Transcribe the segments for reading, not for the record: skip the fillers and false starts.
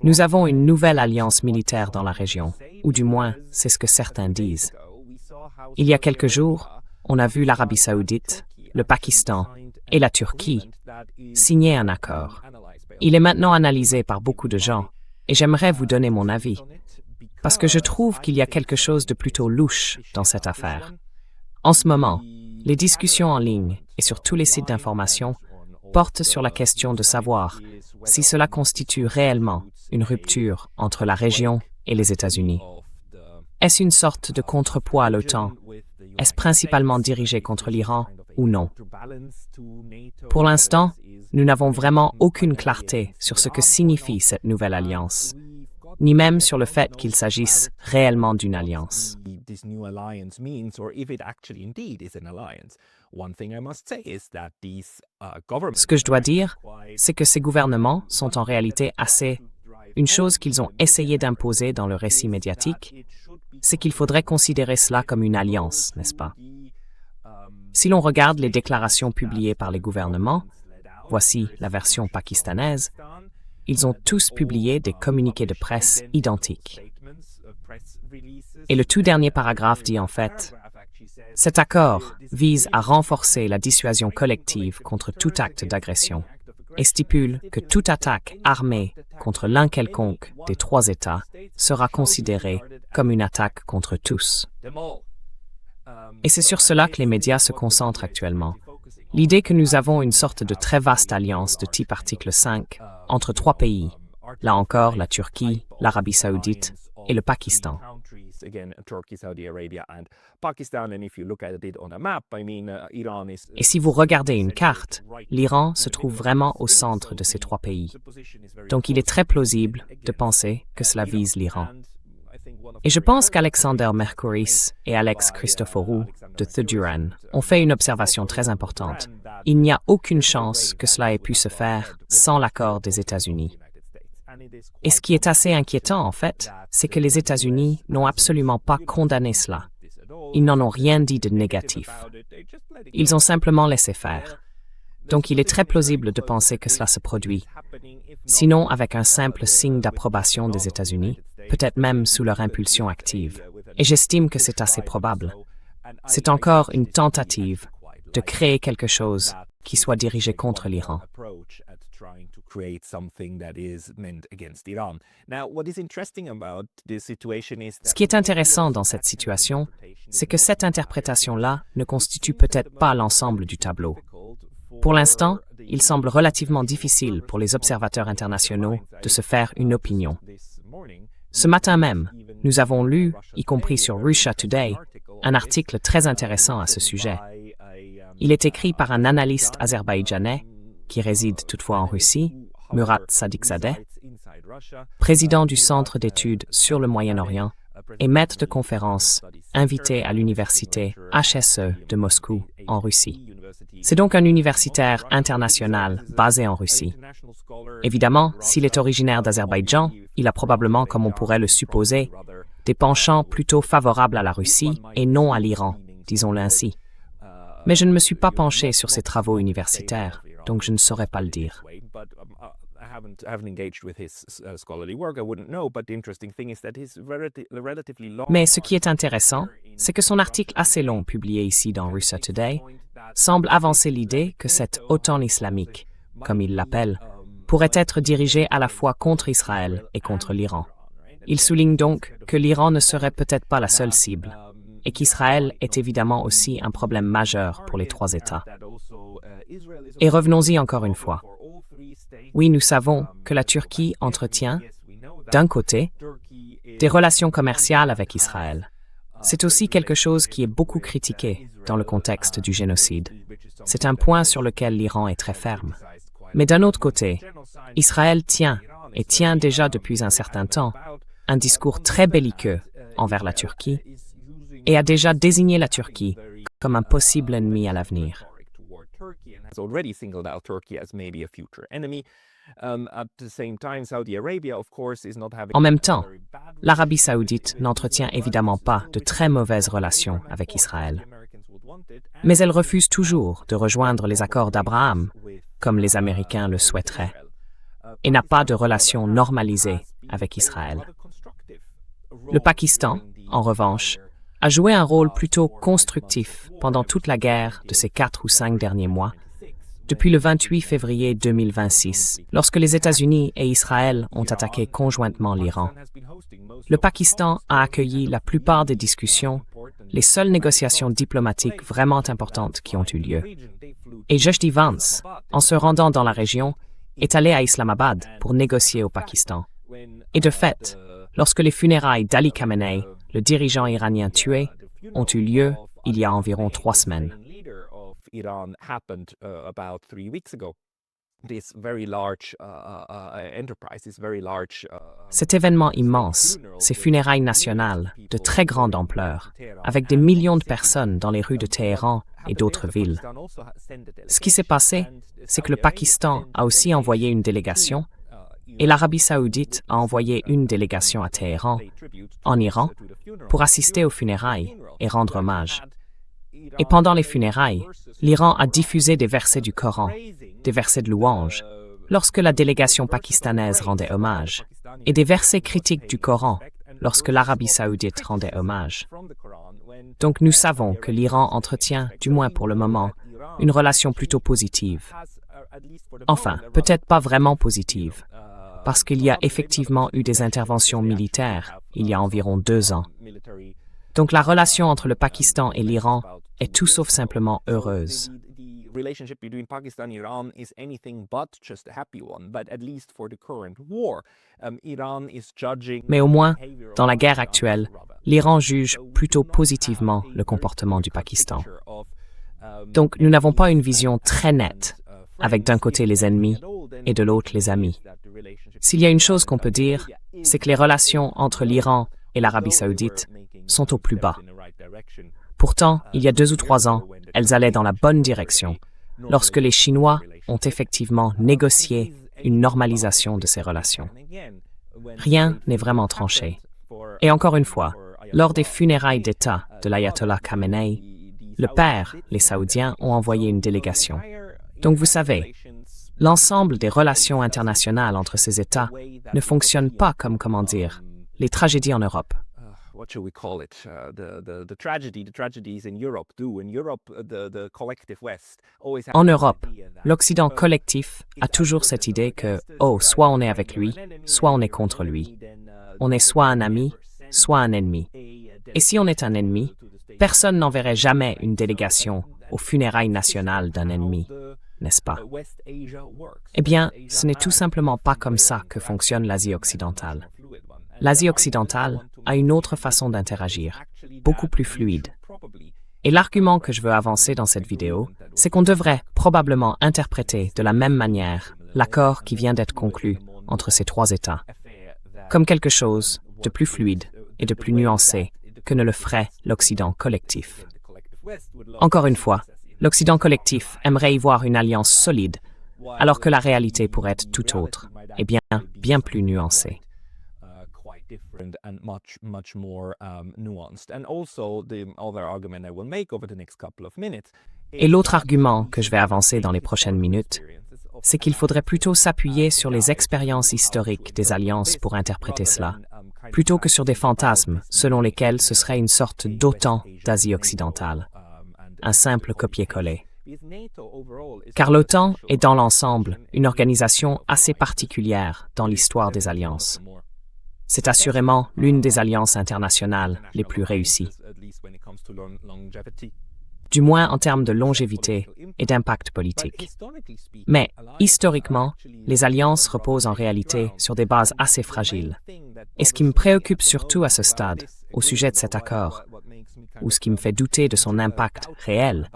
Nous avons une nouvelle alliance militaire dans la région, ou du moins, c'est ce que certains disent. Il y a quelques jours, on a vu l'Arabie saoudite, le Pakistan et la Turquie signer un accord. Il est maintenant analysé par beaucoup de gens, et j'aimerais vous donner mon avis, parce que je trouve qu'il y a quelque chose de plutôt louche dans cette affaire. En ce moment, les discussions en ligne et sur tous les sites d'information portent sur la question de savoir si cela constitue réellement une rupture entre la région et les États-Unis. Est-ce une sorte de contrepoids à l'OTAN? Est-ce principalement dirigé contre l'Iran ou non? Pour l'instant, nous n'avons vraiment aucune clarté sur ce que signifie cette nouvelle alliance, ni même sur le fait qu'il s'agisse réellement d'une alliance. Ce que je dois dire, c'est que ces gouvernements sont en réalité assez... Une chose qu'ils ont essayé d'imposer dans le récit médiatique, c'est qu'il faudrait considérer cela comme une alliance, n'est-ce pas? Si l'on regarde les déclarations publiées par les gouvernements, voici la version pakistanaise, ils ont tous publié des communiqués de presse identiques. Et le tout dernier paragraphe dit en fait, « Cet accord vise à renforcer la dissuasion collective contre tout acte d'agression et stipule que toute attaque armée contre l'un quelconque des trois États sera considérée comme une attaque contre tous. » Et c'est sur cela que les médias se concentrent actuellement. L'idée que nous avons une sorte de très vaste alliance de type article 5 entre trois pays, là encore la Turquie, l'Arabie saoudite et le Pakistan. Et si vous regardez une carte, l'Iran se trouve vraiment au centre de ces trois pays. Donc il est très plausible de penser que cela vise l'Iran. Et je pense qu'Alexander Mercouris et Alex Christoforou de The Duran ont fait une observation très importante. Il n'y a aucune chance que cela ait pu se faire sans l'accord des États-Unis. Et ce qui est assez inquiétant, en fait, c'est que les États-Unis n'ont absolument pas condamné cela. Ils n'en ont rien dit de négatif. Ils ont simplement laissé faire. Donc il est très plausible de penser que cela se produit. Sinon avec un simple signe d'approbation des États-Unis, peut-être même sous leur impulsion active. Et j'estime que c'est assez probable. C'est encore une tentative de créer quelque chose qui soit dirigé contre l'Iran. Ce qui est intéressant dans cette situation, c'est que cette interprétation-là ne constitue peut-être pas l'ensemble du tableau. Pour l'instant, il semble relativement difficile pour les observateurs internationaux de se faire une opinion. Ce matin même, nous avons lu, y compris sur Russia Today, un article très intéressant à ce sujet. Il est écrit par un analyste azerbaïdjanais, qui réside toutefois en Russie, Murat Sadiqzadeh, président du Centre d'études sur le Moyen-Orient et maître de conférences invité à l'université HSE de Moscou, en Russie. C'est donc un universitaire international basé en Russie. Évidemment, s'il est originaire d'Azerbaïdjan, il a probablement, comme on pourrait le supposer, des penchants plutôt favorables à la Russie et non à l'Iran, disons-le ainsi. Mais je ne me suis pas penché sur ses travaux universitaires, donc je ne saurais pas le dire. Mais ce qui est intéressant, c'est que son article assez long publié ici dans Russia Today semble avancer l'idée que cette OTAN islamique, comme il l'appelle, pourrait être dirigée à la fois contre Israël et contre l'Iran. Il souligne donc que l'Iran ne serait peut-être pas la seule cible, et qu'Israël est évidemment aussi un problème majeur pour les trois États. Et revenons-y encore une fois. Oui, nous savons que la Turquie entretient, d'un côté, des relations commerciales avec Israël. C'est aussi quelque chose qui est beaucoup critiqué dans le contexte du génocide. C'est un point sur lequel l'Iran est très ferme. Mais d'un autre côté, Israël tient, et tient déjà depuis un certain temps, un discours très belliqueux envers la Turquie et a déjà désigné la Turquie comme un possible ennemi à l'avenir. En même temps, l'Arabie saoudite n'entretient évidemment pas de très mauvaises relations avec Israël. Mais elle refuse toujours de rejoindre les accords d'Abraham, comme les Américains le souhaiteraient, et n'a pas de relations normalisées avec Israël. Le Pakistan, en revanche, a joué un rôle plutôt constructif pendant toute la guerre de ces 4 ou 5 derniers mois, depuis le 28 février 2026, lorsque les États-Unis et Israël ont attaqué conjointement l'Iran. Le Pakistan a accueilli la plupart des discussions, les seules négociations diplomatiques vraiment importantes qui ont eu lieu. Et J.D. Vance, en se rendant dans la région, est allé à Islamabad pour négocier au Pakistan. Et de fait, lorsque les funérailles d'Ali Khamenei, le dirigeant iranien tué, ont eu lieu il y a environ 3 semaines. Iran happened about 3 weeks ago. This very large enterprise, this very large. Cet événement immense, ces funérailles nationales de très grande ampleur, avec des millions de personnes dans les rues de Téhéran et d'autres villes. Ce qui s'est passé, c'est que le Pakistan a aussi envoyé une délégation et l'Arabie saoudite a envoyé une délégation à Téhéran, en Iran, pour assister aux funérailles et rendre hommage. Et pendant les funérailles, l'Iran a diffusé des versets du Coran, des versets de louange, lorsque la délégation pakistanaise rendait hommage, et des versets critiques du Coran, lorsque l'Arabie saoudite rendait hommage. Donc nous savons que l'Iran entretient, du moins pour le moment, une relation plutôt positive. Enfin, peut-être pas vraiment positive, parce qu'il y a effectivement eu des interventions militaires il y a environ 2 ans. Donc la relation entre le Pakistan et l'Iran est tout sauf simplement heureuse. Relationship between Pakistan and Iran is anything but just a happy one, but at least for the current war, Iran is judging. Mais au moins, dans la guerre actuelle, l'Iran juge plutôt positivement le comportement du Pakistan. Donc nous n'avons pas une vision très nette, avec d'un côté les ennemis et de l'autre les amis. S'il y a une chose qu'on peut dire, c'est que les relations entre l'Iran et l'Arabie saoudite sont au plus bas. Pourtant, il y a 2 ou 3 ans, elles allaient dans la bonne direction, lorsque les Chinois ont effectivement négocié une normalisation de ces relations. Rien n'est vraiment tranché. Et encore une fois, lors des funérailles d'État de l'ayatollah Khamenei, le père, les Saoudiens, ont envoyé une délégation. Donc vous savez, l'ensemble des relations internationales entre ces États ne fonctionne pas comme, les tragédies en Europe. What should we call it? The tragedies in Europe do. In Europe, the collective West always. En Europe, l'Occident collectif a toujours cette idée que, soit on est avec lui, soit on est contre lui. On est soit un ami, soit un ennemi. Et si on est un ennemi, personne n'enverrait jamais une délégation aux funérailles nationales d'un ennemi, n'est-ce pas? Eh bien, ce n'est tout simplement pas comme ça que fonctionne l'Asie occidentale. L'Asie occidentale a une autre façon d'interagir, beaucoup plus fluide. Et l'argument que je veux avancer dans cette vidéo, c'est qu'on devrait probablement interpréter de la même manière l'accord qui vient d'être conclu entre ces 3 États, comme quelque chose de plus fluide et de plus nuancé que ne le ferait l'Occident collectif. Encore une fois, l'Occident collectif aimerait y voir une alliance solide, alors que la réalité pourrait être tout autre, et bien plus nuancée. Different and much more nuanced. And also the other argument I will make over the next couple of minutes. Et l'autre argument que je vais avancer dans les prochaines minutes, c'est qu'il faudrait plutôt s'appuyer sur les expériences historiques des alliances pour interpréter cela, plutôt que sur des fantasmes selon lesquels ce serait une sorte d'OTAN d'Asie occidentale, un simple copier-coller. Car l'OTAN est dans l'ensemble une organisation assez particulière dans l'histoire des alliances. C'est assurément l'une des alliances internationales les plus réussies, du moins en termes de longévité et d'impact politique. Mais, historiquement, les alliances reposent en réalité sur des bases assez fragiles. Et ce qui me préoccupe surtout à ce stade, au sujet de cet accord, ou ce qui me fait douter de son impact réel,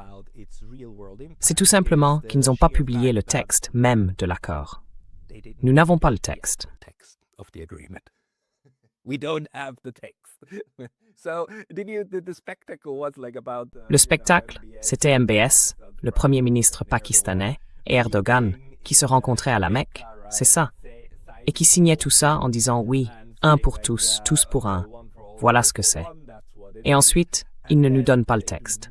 c'est tout simplement qu'ils n'ont pas publié le texte même de l'accord. Nous n'avons pas le texte. Le spectacle, c'était MBS, le premier ministre pakistanais, et Erdogan, qui se rencontraient à la Mecque, c'est ça, et qui signaient tout ça en disant oui, un pour tous, tous pour un, voilà ce que c'est. Et ensuite, ils ne nous donnent pas le texte.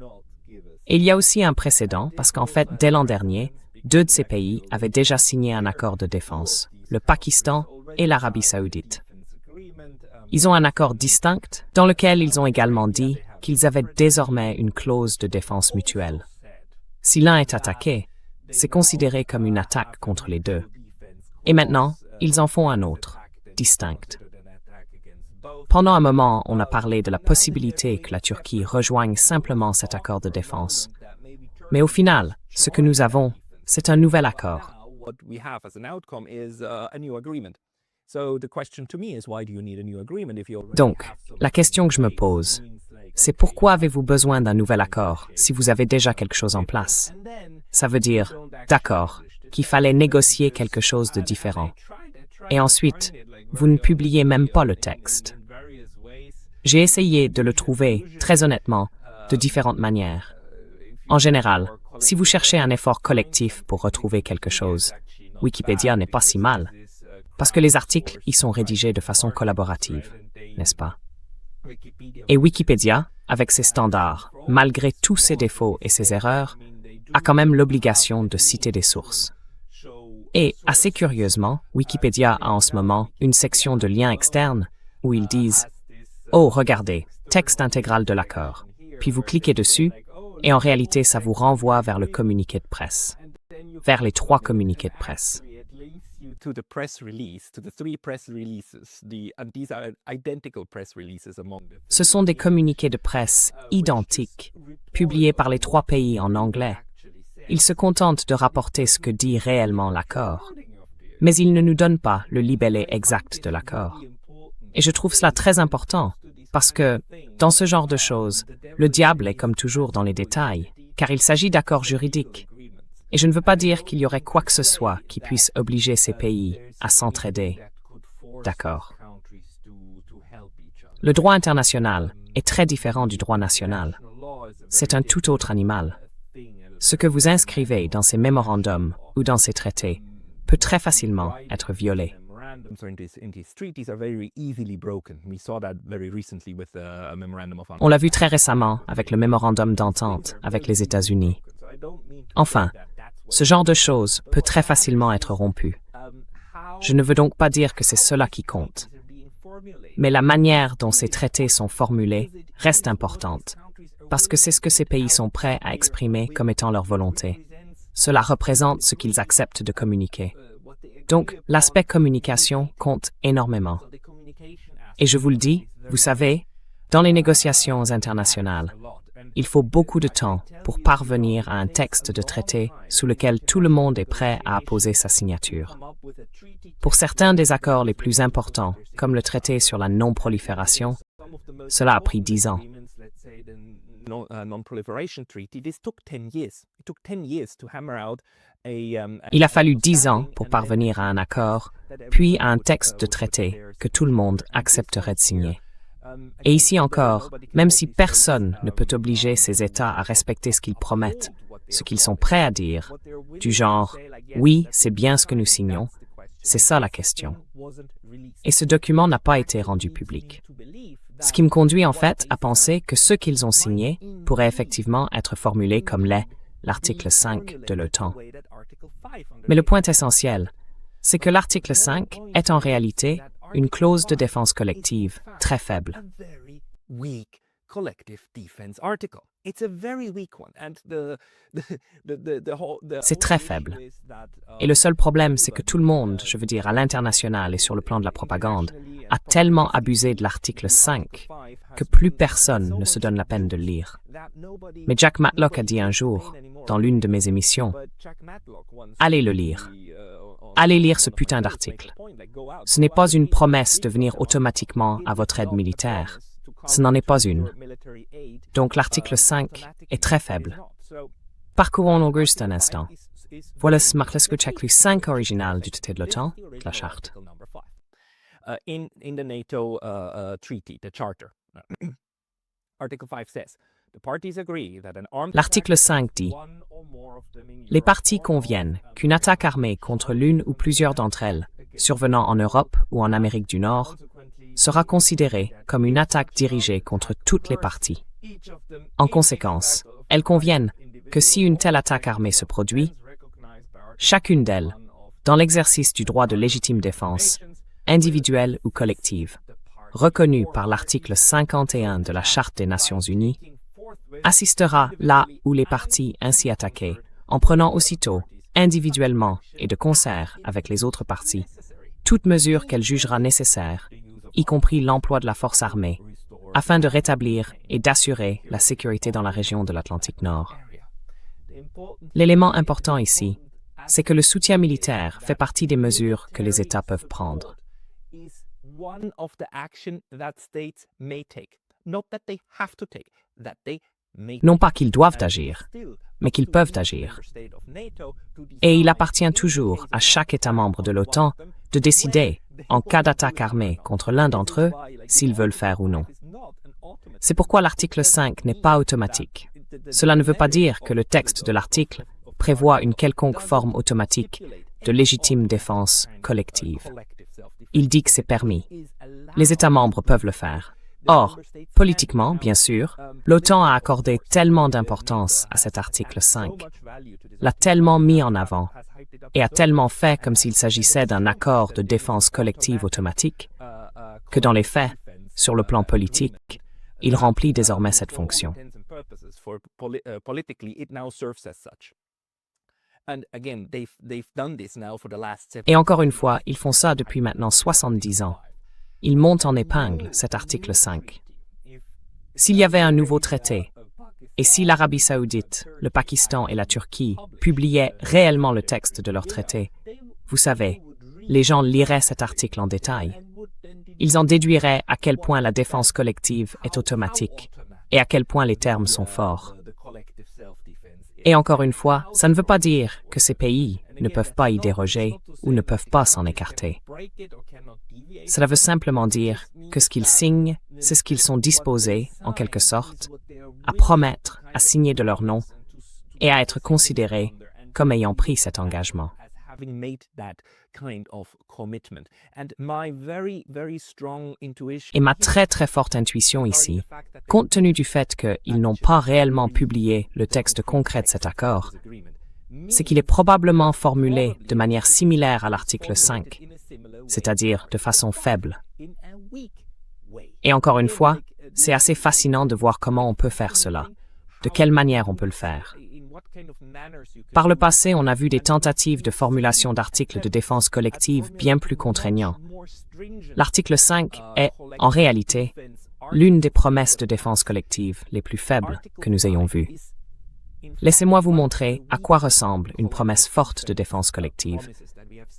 Et il y a aussi un précédent, parce qu'en fait, dès l'an dernier, 2 de ces pays avaient déjà signé un accord de défense, le Pakistan et l'Arabie saoudite. Ils ont un accord distinct dans lequel ils ont également dit qu'ils avaient désormais une clause de défense mutuelle. Si l'un est attaqué, c'est considéré comme une attaque contre les deux. Et maintenant, ils en font un autre, distinct. Pendant un moment, on a parlé de la possibilité que la Turquie rejoigne simplement cet accord de défense. Mais au final, ce que nous avons, c'est un nouvel accord. Donc, la question que je me pose, c'est pourquoi avez-vous besoin d'un nouvel accord si vous avez déjà quelque chose en place? Ça veut dire, d'accord, qu'il fallait négocier quelque chose de différent. Et ensuite, vous ne publiez même pas le texte. J'ai essayé de le trouver, très honnêtement, de différentes manières. En général, si vous cherchez un effort collectif pour retrouver quelque chose, Wikipédia n'est pas si mal, parce que les articles y sont rédigés de façon collaborative, n'est-ce pas? Et Wikipédia, avec ses standards, malgré tous ses défauts et ses erreurs, a quand même l'obligation de citer des sources. Et, assez curieusement, Wikipédia a en ce moment une section de liens externes où ils disent « Oh, regardez, texte intégral de l'accord ». Puis vous cliquez dessus, et en réalité, ça vous renvoie vers le communiqué de presse, vers les 3 communiqués de presse. Ce sont des communiqués de presse identiques, publiés par les 3 pays en anglais. Ils se contentent de rapporter ce que dit réellement l'accord, mais ils ne nous donnent pas le libellé exact de l'accord. Et je trouve cela très important, parce que, dans ce genre de choses, le diable est comme toujours dans les détails, car il s'agit d'accords juridiques. Et je ne veux pas dire qu'il y aurait quoi que ce soit qui puisse obliger ces pays à s'entraider. D'accord. Le droit international est très différent du droit national. C'est un tout autre animal. Ce que vous inscrivez dans ces mémorandums ou dans ces traités peut très facilement être violé. On l'a vu très récemment avec le mémorandum d'entente avec les États-Unis. Enfin, ce genre de choses peut très facilement être rompu. Je ne veux donc pas dire que c'est cela qui compte. Mais la manière dont ces traités sont formulés reste importante, parce que c'est ce que ces pays sont prêts à exprimer comme étant leur volonté. Cela représente ce qu'ils acceptent de communiquer. Donc, l'aspect communication compte énormément. Et je vous le dis, vous savez, dans les négociations internationales, il faut beaucoup de temps pour parvenir à un texte de traité sous lequel tout le monde est prêt à apposer sa signature. Pour certains des accords les plus importants, comme le traité sur la non-prolifération, cela a pris 10 ans. Il a fallu 10 ans pour parvenir à un accord, puis à un texte de traité que tout le monde accepterait de signer. Et ici encore, même si personne ne peut obliger ces États à respecter ce qu'ils promettent, ce qu'ils sont prêts à dire, du genre « oui, c'est bien ce que nous signons », c'est ça la question. Et ce document n'a pas été rendu public. Ce qui me conduit en fait à penser que ce qu'ils ont signé pourrait effectivement être formulé comme l'est l'article 5 de l'OTAN. Mais le point essentiel, c'est que l'article 5 est en réalité une clause de défense collective très faible. C'est très faible. Et le seul problème, c'est que tout le monde, je veux dire à l'international et sur le plan de la propagande, a tellement abusé de l'article 5 que plus personne ne se donne la peine de le lire. Mais Jack Matlock a dit un jour, dans l'une de mes émissions, « Allez le lire. Allez lire ce putain d'article. Ce n'est pas une promesse de venir automatiquement à votre aide militaire. Ce n'en est pas une. Donc l'article 5 est très faible. Parcourons Auguste un instant. Voilà ce marque-le 5 original du traité de l'OTAN, de la charte. In the NATO treaty, the charter, Article 5 says, the parties agree that an armed L'article 5 dit « Les parties conviennent qu'une attaque armée contre l'une ou plusieurs d'entre elles, survenant en Europe ou en Amérique du Nord, sera considérée comme une attaque dirigée contre toutes les parties. En conséquence, elles conviennent que si une telle attaque armée se produit, chacune d'elles, dans l'exercice du droit de légitime défense, individuelle ou collective, reconnu par l'article 51 de la Charte des Nations Unies, assistera là où les parties ainsi attaquées, en prenant aussitôt, individuellement et de concert avec les autres parties, toute mesure qu'elle jugera nécessaire, y compris l'emploi de la force armée, afin de rétablir et d'assurer la sécurité dans la région de l'Atlantique Nord. L'élément important ici, c'est que le soutien militaire fait partie des mesures que les États peuvent prendre. Non pas qu'ils doivent agir, mais qu'ils peuvent agir. Et il appartient toujours à chaque État membre de l'OTAN de décider, en cas d'attaque armée contre l'un d'entre eux, s'ils veulent faire ou non. C'est pourquoi l'article 5 n'est pas automatique. Cela ne veut pas dire que le texte de l'article prévoit une quelconque forme automatique de légitime défense collective. Il dit que c'est permis. Les États membres peuvent le faire. Or, politiquement, bien sûr, l'OTAN a accordé tellement d'importance à cet article 5, l'a tellement mis en avant et a tellement fait comme s'il s'agissait d'un accord de défense collective automatique, que dans les faits, sur le plan politique, il remplit désormais cette fonction. Et encore une fois, ils font ça depuis maintenant 70 ans. Ils montent en épingle cet article 5. S'il y avait un nouveau traité, et si l'Arabie saoudite, le Pakistan et la Turquie publiaient réellement le texte de leur traité, vous savez, les gens liraient cet article en détail. Ils en déduiraient à quel point la défense collective est automatique et à quel point les termes sont forts. Et encore une fois, ça ne veut pas dire que ces pays ne peuvent pas y déroger ou ne peuvent pas s'en écarter. Cela veut simplement dire que ce qu'ils signent, c'est ce qu'ils sont disposés, en quelque sorte, à promettre, à signer de leur nom et à être considérés comme ayant pris cet engagement. Et ma très très forte intuition ici, compte tenu du fait qu'ils n'ont pas réellement publié le texte concret de cet accord, c'est qu'il est probablement formulé de manière similaire à l'article 5, c'est-à-dire de façon faible. Et encore une fois, c'est assez fascinant de voir comment on peut faire cela, de quelle manière on peut le faire. Par le passé, on a vu des tentatives de formulation d'articles de défense collective bien plus contraignants. L'article 5 est, en réalité, l'une des promesses de défense collective les plus faibles que nous ayons vues. Laissez-moi vous montrer à quoi ressemble une promesse forte de défense collective,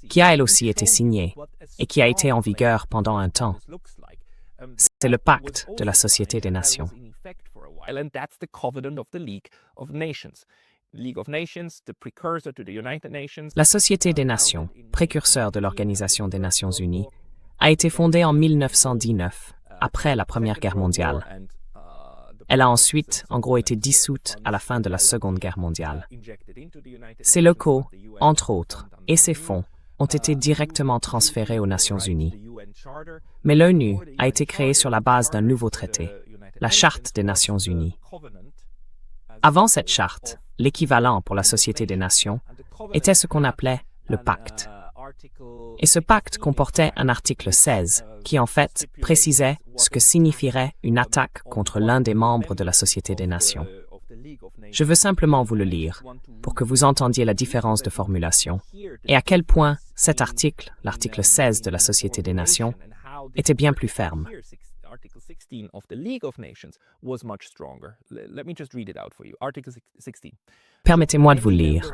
qui a elle aussi été signée et qui a été en vigueur pendant un temps. C'est le pacte de la Société des Nations. La Société des Nations, précurseur de l'Organisation des Nations Unies, a été fondée en 1919, après la Première Guerre mondiale. Elle a ensuite, en gros, été dissoute à la fin de la Seconde Guerre mondiale. Ses locaux, entre autres, et ses fonds ont été directement transférés aux Nations Unies. Mais l'ONU a été créée sur la base d'un nouveau traité, la Charte des Nations Unies. Avant cette charte, l'équivalent pour la Société des Nations était ce qu'on appelait le pacte. Et ce pacte comportait un article 16 qui, en fait, précisait ce que signifierait une attaque contre l'un des membres de la Société des Nations. Je veux simplement vous le lire pour que vous entendiez la différence de formulation et à quel point cet article, l'article 16 de la Société des Nations, était bien plus ferme. Article 16 of the League of Nations was much stronger. Let me just read it out for you. Article 16. Permettez-moi de vous lire.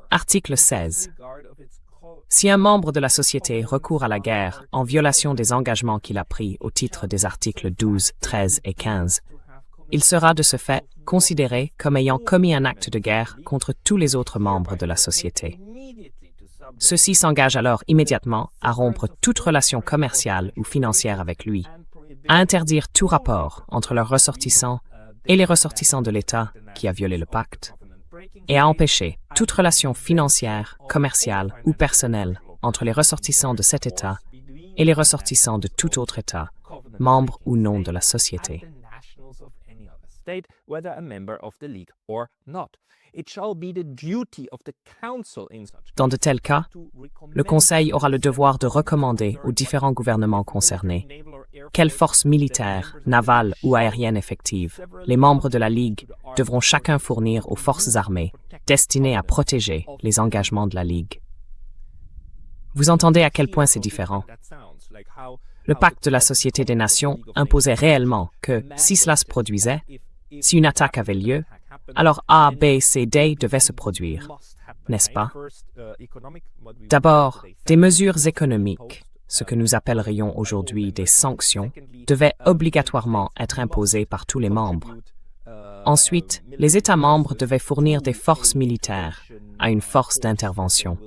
Article 16. Si un membre de la société recourt à la guerre en violation des engagements qu'il a pris au titre des articles 12, 13 et 15, il sera de ce fait considéré comme ayant commis un acte de guerre contre tous les autres membres de la société. Ceux-ci s'engagent alors immédiatement à rompre toute relation commerciale ou financière avec lui, à interdire tout rapport entre leurs ressortissants et les ressortissants de l'État qui a violé le pacte, et à empêcher toute relation financière, commerciale ou personnelle entre les ressortissants de cet État et les ressortissants de tout autre État, membre ou non de la société. state, whether a member of the League or not. It shall be the duty of the Council in such Dans de tels cas, le Conseil aura le devoir de recommander aux différents gouvernements concernés quelles forces militaires, navales ou aériennes effectives les membres de la Ligue devront chacun fournir aux forces armées destinées à protéger les engagements de la Ligue. Vous entendez à quel point c'est différent. Le pacte de la Société des Nations imposait réellement que, si cela se produisait, si une attaque avait lieu, alors A, B, C, D devaient se produire, n'est-ce pas? D'abord, des mesures économiques, ce que nous appellerions aujourd'hui des sanctions, devaient obligatoirement être imposées par tous les membres. Ensuite, les États membres devaient fournir des forces militaires à une force d'intervention,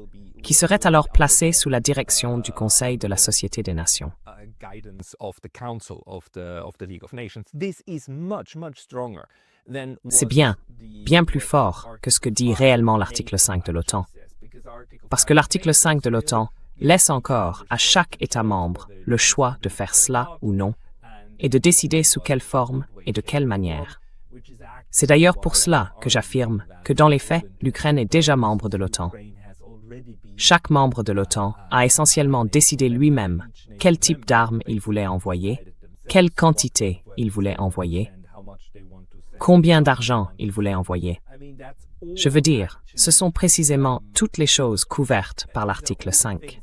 qui serait alors placée sous la direction du Conseil de la Société des Nations. C'est bien plus fort que ce que dit réellement l'article 5 de l'OTAN. Parce que l'article 5 de l'OTAN laisse encore à chaque État membre le choix de faire cela ou non, et de décider sous quelle forme et de quelle manière. C'est d'ailleurs pour cela que j'affirme que dans les faits, l'Ukraine est déjà membre de l'OTAN. Chaque membre de l'OTAN a essentiellement décidé lui-même quel type d'armes il voulait envoyer, quelle quantité il voulait envoyer, combien d'argent il voulait envoyer. Je veux dire, ce sont précisément toutes les choses couvertes par l'article 5.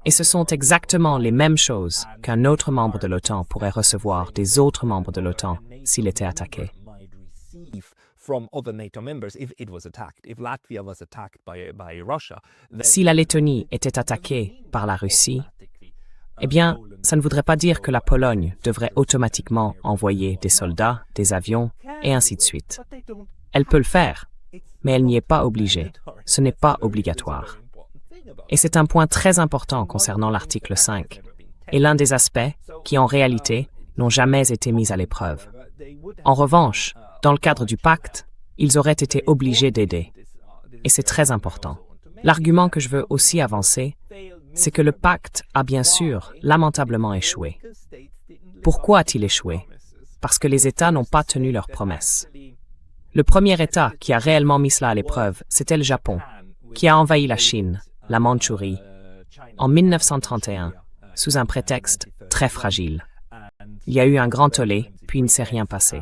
Et ce sont exactement les mêmes choses qu'un autre membre de l'OTAN pourrait recevoir des autres membres de l'OTAN s'il était attaqué. Si la Lettonie était attaquée par la Russie, eh bien, ça ne voudrait pas dire que la Pologne devrait automatiquement envoyer des soldats, des avions, et ainsi de suite. Elle peut le faire, mais elle n'y est pas obligée. Ce n'est pas obligatoire. Et c'est un point très important concernant l'article 5, et l'un des aspects qui, en réalité, n'ont jamais été mis à l'épreuve. En revanche, dans le cadre du pacte, ils auraient été obligés d'aider. Et c'est très important. L'argument que je veux aussi avancer, c'est que le pacte a bien sûr lamentablement échoué. Pourquoi a-t-il échoué? Parce que les États n'ont pas tenu leurs promesses. Le premier État qui a réellement mis cela à l'épreuve, c'était le Japon, qui a envahi la Chine, la Mandchourie, en 1931, sous un prétexte très fragile. Il y a eu un grand tollé, puis il ne s'est rien passé.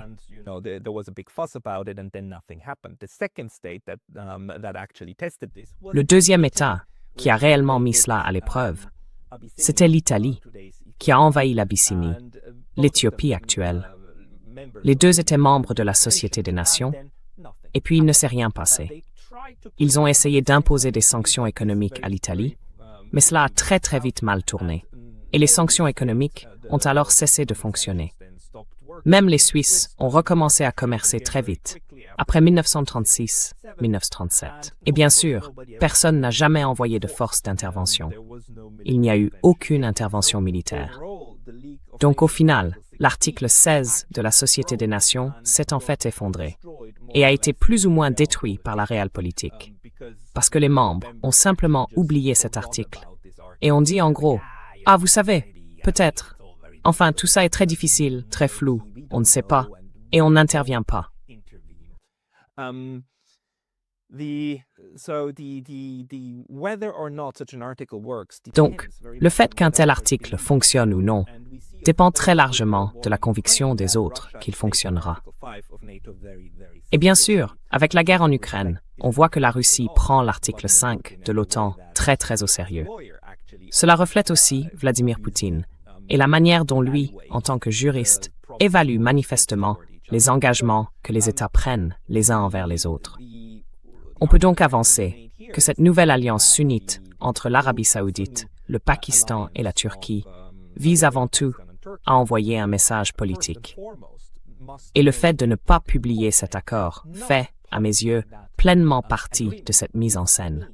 Le deuxième État qui a réellement mis cela à l'épreuve, c'était l'Italie, qui a envahi l'Abyssinie, l'Éthiopie actuelle. Les deux étaient membres de la Société des Nations, et puis il ne s'est rien passé. Ils ont essayé d'imposer des sanctions économiques à l'Italie, mais cela a très très vite mal tourné, et les sanctions économiques ont alors cessé de fonctionner. Même les Suisses ont recommencé à commercer très vite, après 1936-1937. Et bien sûr, personne n'a jamais envoyé de force d'intervention. Il n'y a eu aucune intervention militaire. Donc au final, l'article 16 de la Société des Nations s'est en fait effondré et a été plus ou moins détruit par la Realpolitik, parce que les membres ont simplement oublié cet article et ont dit en gros « Ah, vous savez, peut-être. Enfin, tout ça est très difficile, très flou, on ne sait pas, et on n'intervient pas. » Donc, le fait qu'un tel article fonctionne ou non dépend très largement de la conviction des autres qu'il fonctionnera. Et bien sûr, avec la guerre en Ukraine, on voit que la Russie prend l'article 5 de l'OTAN très très au sérieux. Cela reflète aussi Vladimir Poutine et la manière dont lui, en tant que juriste, évalue manifestement les engagements que les États prennent les uns envers les autres. On peut donc avancer que cette nouvelle alliance sunnite entre l'Arabie saoudite, le Pakistan et la Turquie vise avant tout à envoyer un message politique. Et le fait de ne pas publier cet accord fait, à mes yeux, pleinement partie de cette mise en scène.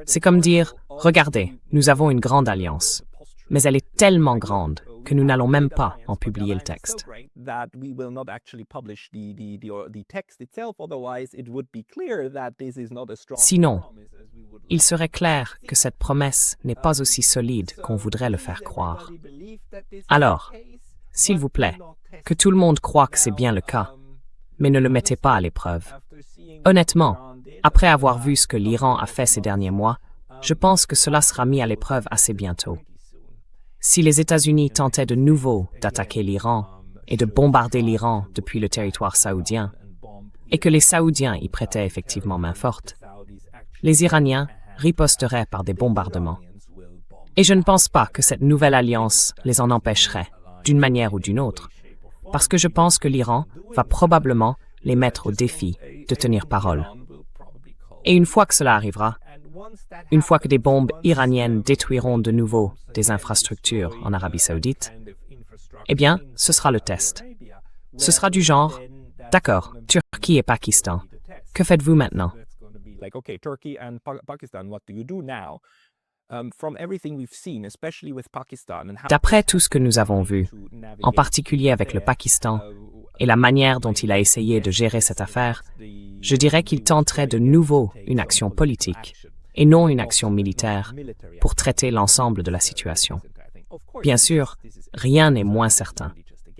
C'est comme dire, regardez, nous avons une grande alliance, mais elle est tellement grande que nous n'allons même pas en publier le texte. Sinon, il serait clair que cette promesse n'est pas aussi solide qu'on voudrait le faire croire. Alors, s'il vous plaît, que tout le monde croit que c'est bien le cas, mais ne le mettez pas à l'épreuve. Honnêtement, après avoir vu ce que l'Iran a fait ces derniers mois, je pense que cela sera mis à l'épreuve assez bientôt. Si les États-Unis tentaient de nouveau d'attaquer l'Iran et de bombarder l'Iran depuis le territoire saoudien, et que les Saoudiens y prêtaient effectivement main forte, les Iraniens riposteraient par des bombardements. Et je ne pense pas que cette nouvelle alliance les en empêcherait, d'une manière ou d'une autre, parce que je pense que l'Iran va probablement les mettre au défi de tenir parole. Et une fois que cela arrivera, une fois que des bombes iraniennes détruiront de nouveau des infrastructures en Arabie Saoudite, eh bien, ce sera le test. Ce sera du genre, d'accord, Turquie et Pakistan, que faites-vous maintenant? Like, okay, Turkey and Pakistan, what do you do now? From everything we've seen, especially with Pakistan, and how D'après tout ce que nous avons vu, en particulier avec le Pakistan, et la manière dont il a essayé de gérer cette affaire, je dirais qu'il tenterait de nouveau une action politique, et non une action militaire, pour traiter l'ensemble de la situation. Bien sûr, rien n'est moins certain.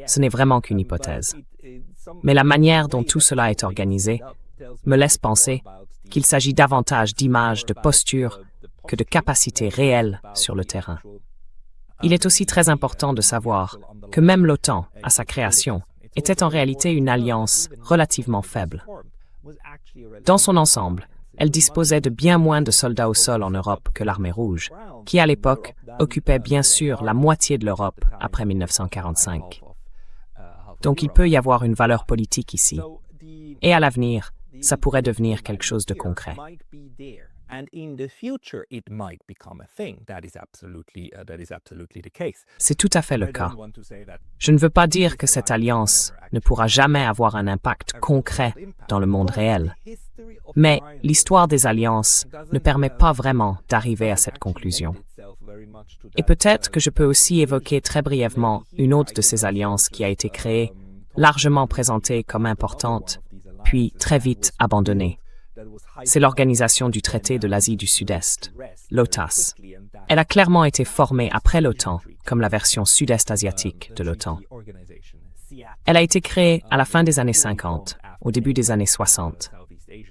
Ce n'est vraiment qu'une hypothèse. Mais la manière dont tout cela est organisé me laisse penser qu'il s'agit davantage d'images, de postures, que de capacités réelles sur le terrain. Il est aussi très important de savoir que même l'OTAN, à sa création, était en réalité une alliance relativement faible. Dans son ensemble, elle disposait de bien moins de soldats au sol en Europe que l'Armée rouge, qui à l'époque occupait bien sûr la moitié de l'Europe après 1945. Donc il peut y avoir une valeur politique ici. Et à l'avenir, ça pourrait devenir quelque chose de concret. C'est tout à fait le cas. Je ne veux pas dire que cette alliance ne pourra jamais avoir un impact concret dans le monde réel. Mais l'histoire des alliances ne permet pas vraiment d'arriver à cette conclusion. Et peut-être que je peux aussi évoquer très brièvement une autre de ces alliances qui a été créée, largement présentée comme importante, puis très vite abandonnée. C'est l'Organisation du traité de l'Asie du Sud-Est, l'OTAS. Elle a clairement été formée après l'OTAN, comme la version sud-est asiatique de l'OTAN. Elle a été créée à la fin des années 50, au début des années 60.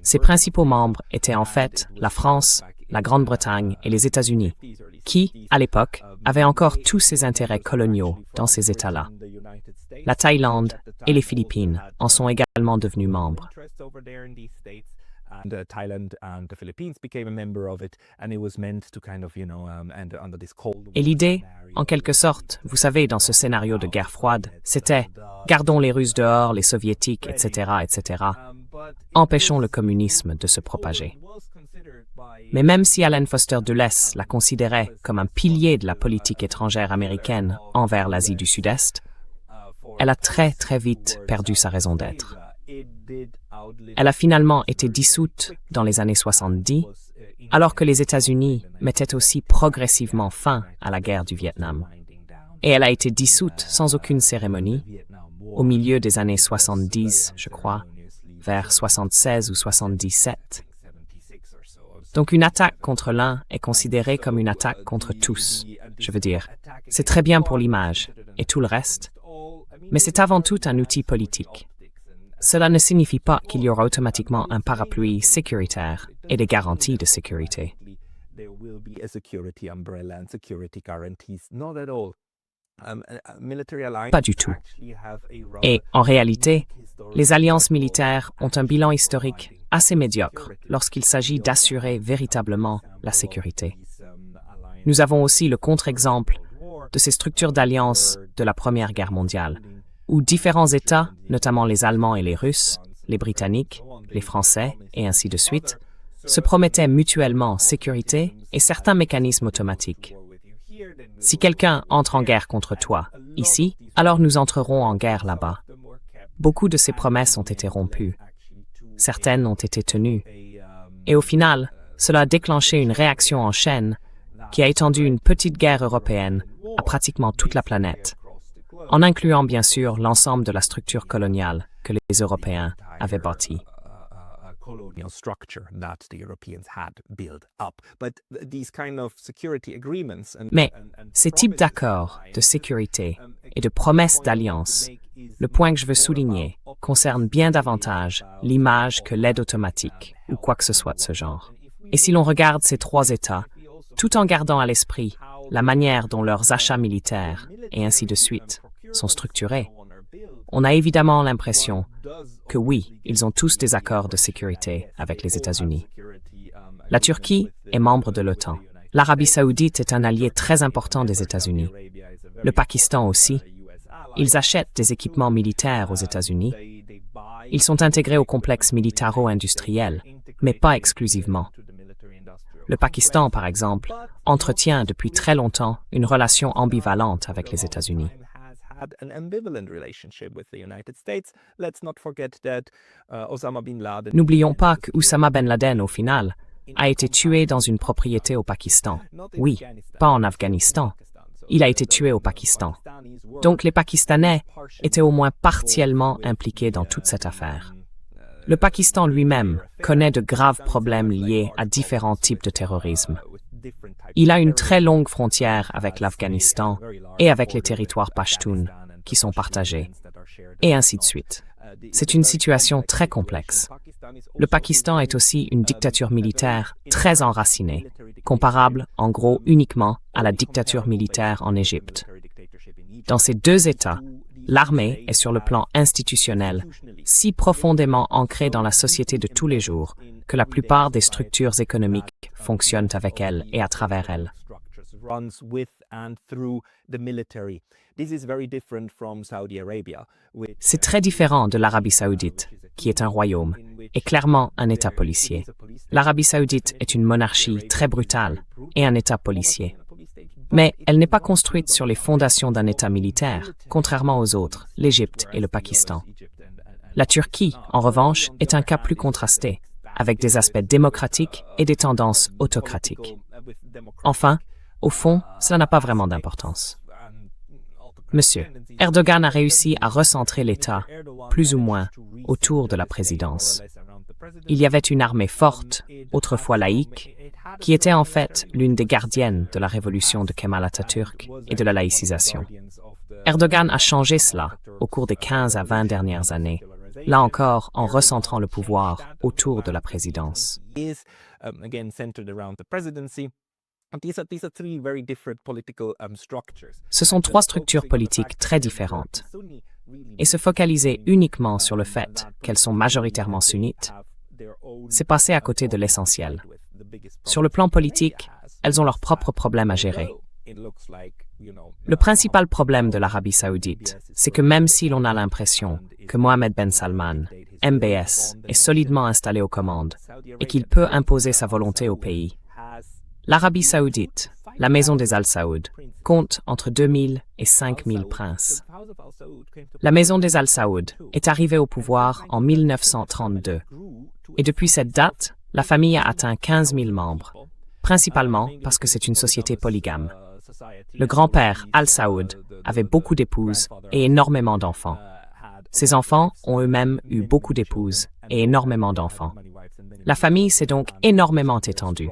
Ses principaux membres étaient en fait la France, la Grande-Bretagne et les États-Unis, qui, à l'époque, avaient encore tous ces intérêts coloniaux dans ces États-là. La Thaïlande et les Philippines en sont également devenus membres. Et l'idée, en quelque sorte, vous savez, dans ce scénario de guerre froide, c'était « gardons les Russes dehors, les Soviétiques, etc., etc. Empêchons le communisme de se propager. » Mais même si Alan Foster Dulles la considérait comme un pilier de la politique étrangère américaine envers l'Asie du Sud-Est, elle a très très vite perdu sa raison d'être. Elle a finalement été dissoute dans les années 70, alors que les États-Unis mettaient aussi progressivement fin à la guerre du Vietnam. Et elle a été dissoute sans aucune cérémonie, au milieu des années 70, je crois, vers 76 ou 77. Donc une attaque contre l'un est considérée comme une attaque contre tous. Je veux dire, c'est très bien pour l'image et tout le reste, mais c'est avant tout un outil politique. Cela ne signifie pas qu'il y aura automatiquement un parapluie sécuritaire et des garanties de sécurité. Pas du tout. Et en réalité, les alliances militaires ont un bilan historique assez médiocre lorsqu'il s'agit d'assurer véritablement la sécurité. Nous avons aussi le contre-exemple de ces structures d'alliance de la Première Guerre mondiale, où différents États, notamment les Allemands et les Russes, les Britanniques, les Français, et ainsi de suite, se promettaient mutuellement sécurité et certains mécanismes automatiques. Si quelqu'un entre en guerre contre toi, ici, alors nous entrerons en guerre là-bas. Beaucoup de ces promesses ont été rompues. Certaines ont été tenues. Et au final, cela a déclenché une réaction en chaîne qui a étendu une petite guerre européenne à pratiquement toute la planète, en incluant bien sûr l'ensemble de la structure coloniale que les Européens avaient bâtie. Mais ces types d'accords de sécurité et de promesses d'alliance le point que je veux souligner concerne bien davantage l'image que l'aide automatique ou quoi que ce soit de ce genre. Et si l'on regarde ces trois États, tout en gardant à l'esprit la manière dont leurs achats militaires, et ainsi de suite, sont structurés, on a évidemment l'impression que oui, ils ont tous des accords de sécurité avec les États-Unis. La Turquie est membre de l'OTAN. L'Arabie saoudite est un allié très important des États-Unis. Le Pakistan aussi. Ils achètent des équipements militaires aux États-Unis. Ils sont intégrés au complexe militaro-industriel, mais pas exclusivement. Le Pakistan, par exemple, entretient depuis très longtemps une relation ambivalente avec les États-Unis. N'oublions pas que Oussama Ben Laden, au final, a été tué dans une propriété au Pakistan. Oui, pas en Afghanistan. Il a été tué au Pakistan. Donc les Pakistanais étaient au moins partiellement impliqués dans toute cette affaire. Le Pakistan lui-même connaît de graves problèmes liés à différents types de terrorisme. Il a une très longue frontière avec l'Afghanistan et avec les territoires pashtuns qui sont partagés, et ainsi de suite. C'est une situation très complexe. Le Pakistan est aussi une dictature militaire très enracinée, comparable en gros uniquement à la dictature militaire en Égypte. Dans ces deux États, l'armée est sur le plan institutionnel si profondément ancrée dans la société de tous les jours que la plupart des structures économiques fonctionnent avec elle et à travers elle. C'est très différent de l'Arabie saoudite, qui est un royaume, et clairement un État policier. L'Arabie saoudite est une monarchie très brutale et un État policier. Mais elle n'est pas construite sur les fondations d'un État militaire, contrairement aux autres, l'Égypte et le Pakistan. La Turquie, en revanche, est un cas plus contrasté, avec des aspects démocratiques et des tendances autocratiques. Enfin, au fond, cela n'a pas vraiment d'importance. Monsieur, Erdogan a réussi à recentrer l'État, plus ou moins, autour de la présidence. Il y avait une armée forte, autrefois laïque, qui était en fait l'une des gardiennes de la révolution de Kemal Atatürk et de la laïcisation. Erdogan a changé cela au cours des 15 à 20 dernières années, là encore en recentrant le pouvoir autour de la présidence. Ce sont trois structures politiques très différentes. Et se focaliser uniquement sur le fait qu'elles sont majoritairement sunnites, c'est passer à côté de l'essentiel. Sur le plan politique, elles ont leurs propres problèmes à gérer. Le principal problème de l'Arabie saoudite, c'est que même si l'on a l'impression que Mohammed Ben Salman, MBS, est solidement installé aux commandes et qu'il peut imposer sa volonté au pays, l'Arabie saoudite, la maison des Al Saoud, compte entre 2000 et 5000 princes. La maison des Al Saoud est arrivée au pouvoir en 1932 et depuis cette date, la famille a atteint 15 000 membres, principalement parce que c'est une société polygame. Le grand-père Al Saoud avait beaucoup d'épouses et énormément d'enfants. Ses enfants ont eux-mêmes eu beaucoup d'épouses et énormément d'enfants. La famille s'est donc énormément étendue.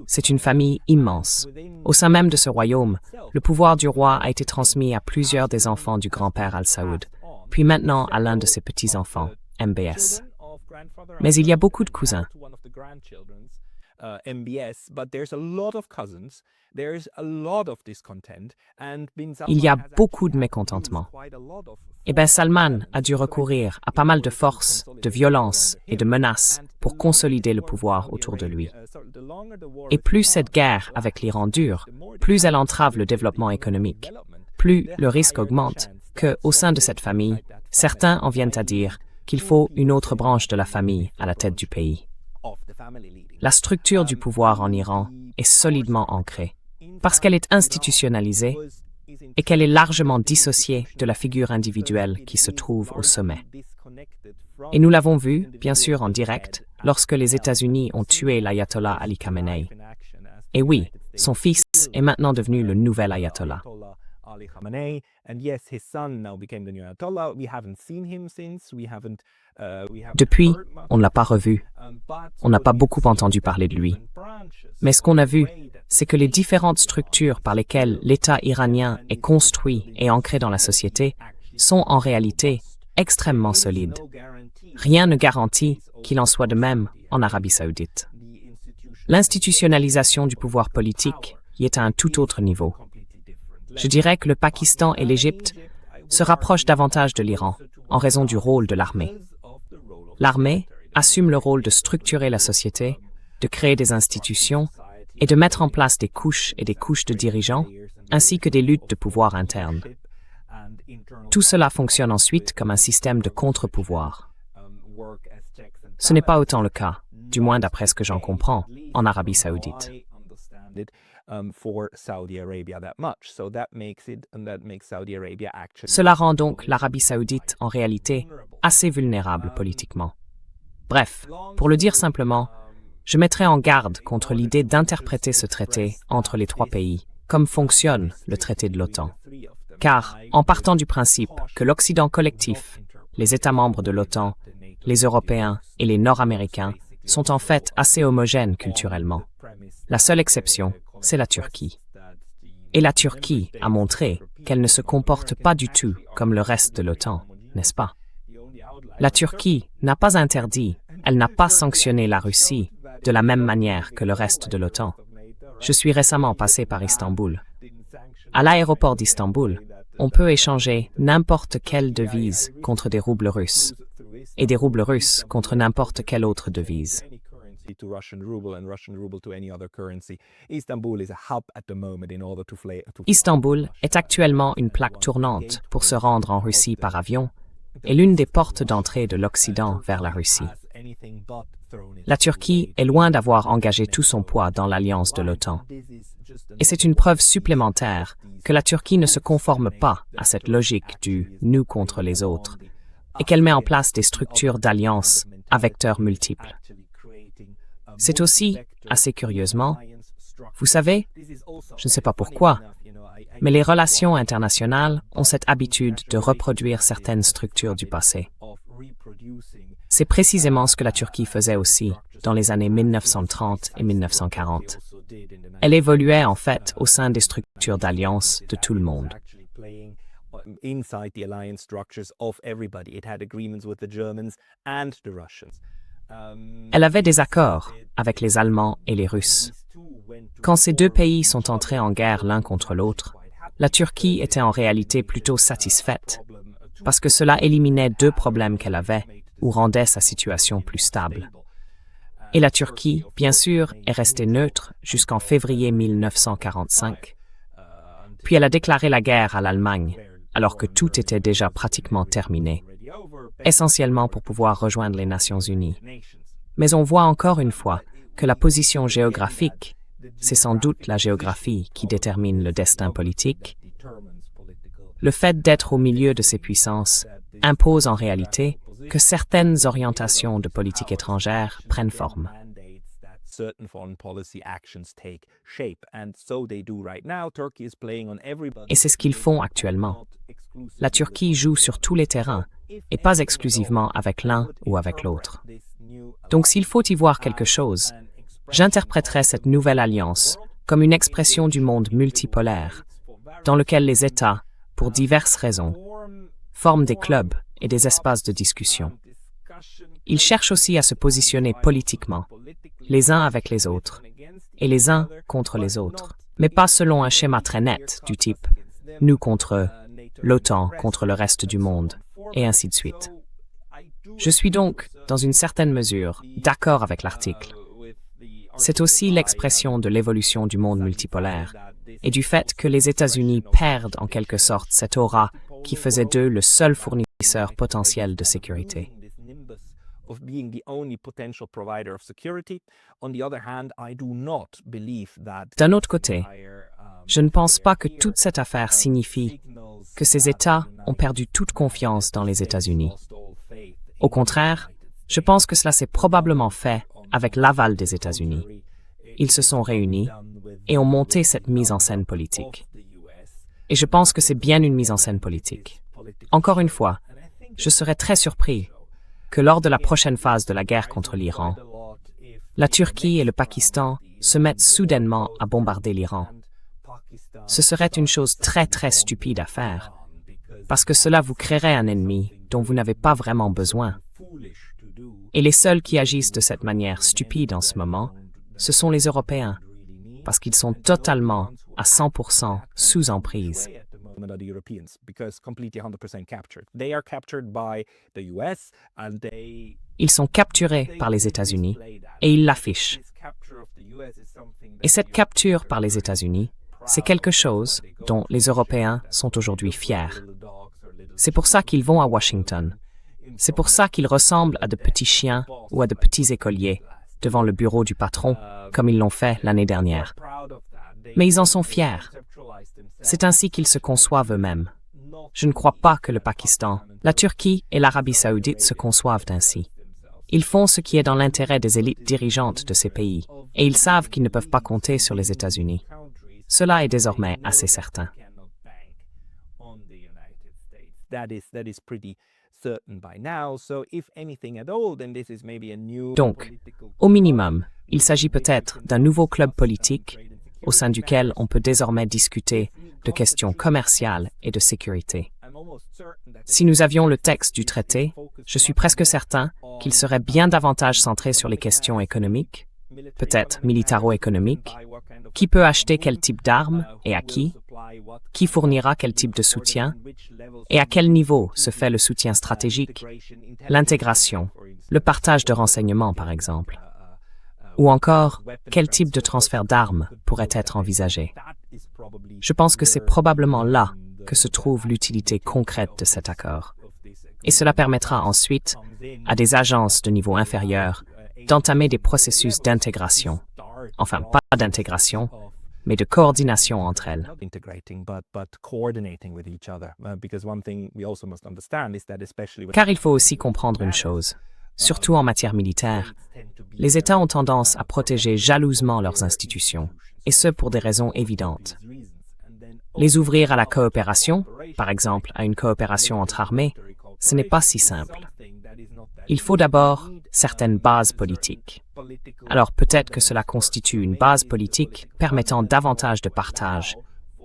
C'est une famille immense. Au sein même de ce royaume, le pouvoir du roi a été transmis à plusieurs des enfants du grand-père Al Saoud, puis maintenant à l'un de ses petits-enfants, MBS. Mais il y a beaucoup de cousins. Il y a beaucoup de mécontentement. Et Ben Salman a dû recourir à pas mal de force, de violence et de menaces pour consolider le pouvoir autour de lui. Et plus cette guerre avec l'Iran dure, plus elle entrave le développement économique, plus le risque augmente que, au sein de cette famille, certains en viennent à dire qu'il faut une autre branche de la famille à la tête du pays. La structure du pouvoir en Iran est solidement ancrée, parce qu'elle est institutionnalisée et qu'elle est largement dissociée de la figure individuelle qui se trouve au sommet. Et nous l'avons vu, bien sûr en direct, lorsque les États-Unis ont tué l'ayatollah Ali Khamenei. Et oui, son fils est maintenant devenu le nouvel ayatollah. Depuis, on ne l'a pas revu. On n'a pas beaucoup entendu parler de lui. Mais ce qu'on a vu, c'est que les différentes structures par lesquelles l'État iranien est construit et ancré dans la société sont en réalité extrêmement solides. Rien ne garantit qu'il en soit de même en Arabie saoudite. L'institutionnalisation du pouvoir politique y est à un tout autre niveau. Je dirais que le Pakistan et l'Égypte se rapprochent davantage de l'Iran en raison du rôle de l'armée. L'armée assume le rôle de structurer la société, de créer des institutions et de mettre en place des couches et des couches de dirigeants, ainsi que des luttes de pouvoir internes. Tout cela fonctionne ensuite comme un système de contre-pouvoir. Ce n'est pas autant le cas, du moins d'après ce que j'en comprends, en Arabie saoudite. Cela rend donc l'Arabie saoudite, en réalité, assez vulnérable politiquement. Bref, pour le dire simplement, je mettrai en garde contre l'idée d'interpréter ce traité entre les trois pays, comme fonctionne le traité de l'OTAN. Car, en partant du principe que l'Occident collectif, les États membres de l'OTAN, les Européens et les Nord-Américains sont en fait assez homogènes culturellement. La seule exception, c'est la Turquie. Et la Turquie a montré qu'elle ne se comporte pas du tout comme le reste de l'OTAN, n'est-ce pas? La Turquie n'a pas interdit, elle n'a pas sanctionné la Russie de la même manière que le reste de l'OTAN. Je suis récemment passé par Istanbul. À l'aéroport d'Istanbul, on peut échanger n'importe quelle devise contre des roubles russes et des roubles russes contre n'importe quelle autre devise. Istanbul est actuellement une plaque tournante pour se rendre en Russie par avion et l'une des portes d'entrée de l'Occident vers la Russie. La Turquie est loin d'avoir engagé tout son poids dans l'alliance de l'OTAN. Et c'est une preuve supplémentaire que la Turquie ne se conforme pas à cette logique du « nous contre les autres » et qu'elle met en place des structures d'alliance à vecteurs multiples. C'est aussi, assez curieusement, vous savez, je ne sais pas pourquoi, mais les relations internationales ont cette habitude de reproduire certaines structures du passé. C'est précisément ce que la Turquie faisait aussi dans les années 1930 et 1940. Elle évoluait en fait au sein des structures d'alliance de tout le monde. Elle avait des accords avec les Allemands et les Russes. Quand ces deux pays sont entrés en guerre l'un contre l'autre, la Turquie était en réalité plutôt satisfaite, parce que cela éliminait deux problèmes qu'elle avait ou rendait sa situation plus stable. Et la Turquie, bien sûr, est restée neutre jusqu'en février 1945. Puis elle a déclaré la guerre à l'Allemagne, alors que tout était déjà pratiquement terminé, essentiellement pour pouvoir rejoindre les Nations Unies. Mais on voit encore une fois que la position géographique, c'est sans doute la géographie qui détermine le destin politique. Le fait d'être au milieu de ces puissances impose en réalité que certaines orientations de politique étrangère prennent forme. Et c'est ce qu'ils font actuellement. La Turquie joue sur tous les terrains et pas exclusivement avec l'un ou avec l'autre. Donc s'il faut y voir quelque chose, j'interpréterais cette nouvelle alliance comme une expression du monde multipolaire, dans lequel les États, pour diverses raisons, forment des clubs et des espaces de discussion. Ils cherchent aussi à se positionner politiquement, les uns avec les autres, et les uns contre les autres, mais pas selon un schéma très net du type « nous contre eux », l'OTAN contre le reste du monde, et ainsi de suite. Je suis donc, dans une certaine mesure, d'accord avec l'article. C'est aussi l'expression de l'évolution du monde multipolaire et du fait que les États-Unis perdent en quelque sorte cette aura qui faisait d'eux le seul fournisseur potentiel de sécurité. D'un autre côté, je ne pense pas que toute cette affaire signifie que ces États ont perdu toute confiance dans les États-Unis. Au contraire, je pense que cela s'est probablement fait avec l'aval des États-Unis. Ils se sont réunis et ont monté cette mise en scène politique. Et je pense que c'est bien une mise en scène politique. Encore une fois, je serais très surpris que lors de la prochaine phase de la guerre contre l'Iran, la Turquie et le Pakistan se mettent soudainement à bombarder l'Iran. Ce serait une chose très très stupide à faire, parce que cela vous créerait un ennemi dont vous n'avez pas vraiment besoin. Et les seuls qui agissent de cette manière stupide en ce moment, ce sont les Européens, parce qu'ils sont totalement, à 100%, sous emprise. Ils sont capturés par les États-Unis et ils l'affichent. Et cette capture par les États-Unis, c'est quelque chose dont les Européens sont aujourd'hui fiers. C'est pour ça qu'ils vont à Washington. C'est pour ça qu'ils ressemblent à de petits chiens ou à de petits écoliers devant le bureau du patron, comme ils l'ont fait l'année dernière. Mais ils en sont fiers. C'est ainsi qu'ils se conçoivent eux-mêmes. Je ne crois pas que le Pakistan, la Turquie et l'Arabie saoudite se conçoivent ainsi. Ils font ce qui est dans l'intérêt des élites dirigeantes de ces pays, et ils savent qu'ils ne peuvent pas compter sur les États-Unis. Cela est désormais assez certain. Donc, au minimum, il s'agit peut-être d'un nouveau club politique au sein duquel on peut désormais discuter de questions commerciales et de sécurité. Si nous avions le texte du traité, je suis presque certain qu'il serait bien davantage centré sur les questions économiques, peut-être militaro-économiques, qui peut acheter quel type d'armes et à qui fournira quel type de soutien, et à quel niveau se fait le soutien stratégique, l'intégration, le partage de renseignements par exemple, ou encore quel type de transfert d'armes pourrait être envisagé. Je pense que c'est probablement là que se trouve l'utilité concrète de cet accord. Et cela permettra ensuite à des agences de niveau inférieur d'entamer des processus d'intégration. Enfin, pas d'intégration, mais de coordination entre elles. Car il faut aussi comprendre une chose, surtout en matière militaire, les États ont tendance à protéger jalousement leurs institutions, et ce pour des raisons évidentes. Les ouvrir à la coopération, par exemple à une coopération entre armées, ce n'est pas si simple. Il faut d'abord certaines bases politiques. Alors peut-être que cela constitue une base politique permettant davantage de partage,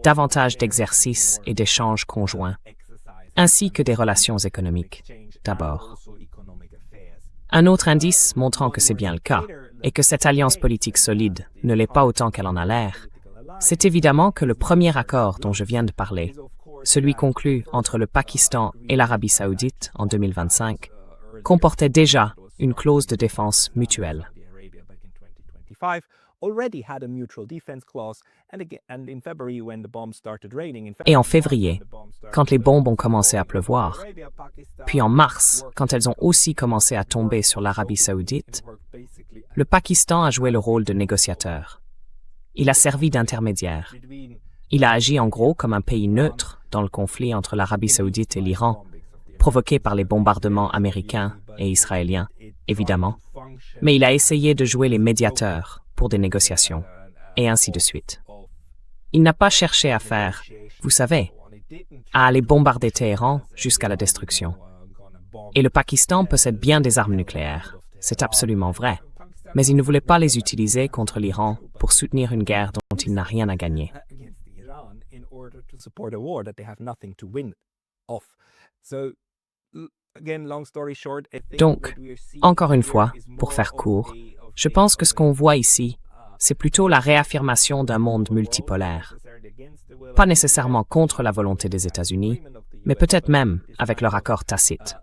davantage d'exercices et d'échanges conjoints, ainsi que des relations économiques, d'abord. Un autre indice montrant que c'est bien le cas, et que cette alliance politique solide ne l'est pas autant qu'elle en a l'air, c'est évidemment que le premier accord dont je viens de parler, celui conclu entre le Pakistan et l'Arabie saoudite en 2025, comportait déjà une clause de défense mutuelle. Et en février, quand les bombes ont commencé à pleuvoir, puis en mars, quand elles ont aussi commencé à tomber sur l'Arabie saoudite, le Pakistan a joué le rôle de négociateur. Il a servi d'intermédiaire. Il a agi en gros comme un pays neutre dans le conflit entre l'Arabie saoudite et l'Iran, provoqué par les bombardements américains et israéliens, évidemment, mais il a essayé de jouer les médiateurs pour des négociations, et ainsi de suite. Il n'a pas cherché à faire, vous savez, à aller bombarder Téhéran jusqu'à la destruction. Et le Pakistan possède bien des armes nucléaires, c'est absolument vrai, mais il ne voulait pas les utiliser contre l'Iran pour soutenir une guerre dont il n'a rien à gagner. Donc, encore une fois, pour faire court, je pense que ce qu'on voit ici, c'est plutôt la réaffirmation d'un monde multipolaire. Pas nécessairement contre la volonté des États-Unis, mais peut-être même avec leur accord tacite.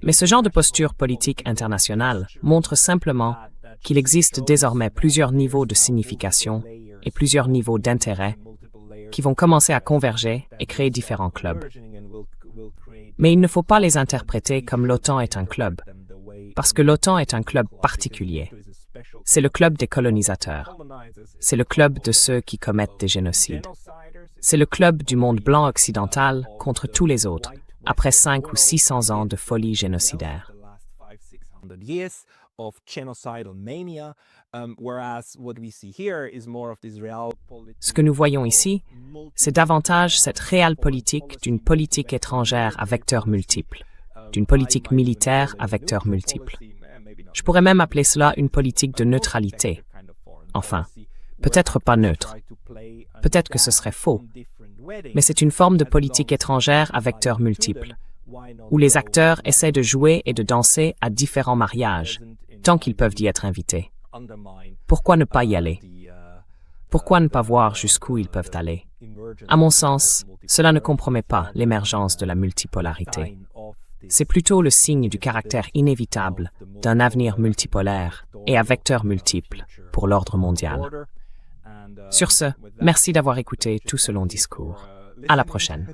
Mais ce genre de posture politique internationale montre simplement qu'il existe désormais plusieurs niveaux de signification et plusieurs niveaux d'intérêt qui vont commencer à converger et créer différents clubs. Mais il ne faut pas les interpréter comme l'OTAN est un club, parce que l'OTAN est un club particulier. C'est le club des colonisateurs. C'est le club de ceux qui commettent des génocides. C'est le club du monde blanc occidental contre tous les autres, après 500 ou 600 ans de folie génocidaire. Ce que nous voyons ici, c'est davantage cette réelle politique d'une politique étrangère à vecteurs multiples, d'une politique militaire à vecteurs multiples. Je pourrais même appeler cela une politique de neutralité. Enfin, peut-être pas neutre. Peut-être que ce serait faux. mais c'est une forme de politique étrangère à vecteurs multiples, où les acteurs essaient de jouer et de danser à différents mariages, tant qu'ils peuvent y être invités. Pourquoi ne pas y aller? Pourquoi ne pas voir jusqu'où ils peuvent aller? À mon sens, cela ne compromet pas l'émergence de la multipolarité. C'est plutôt le signe du caractère inévitable d'un avenir multipolaire et à vecteurs multiples pour l'ordre mondial. Sur ce, merci d'avoir écouté tout ce long discours. À la prochaine.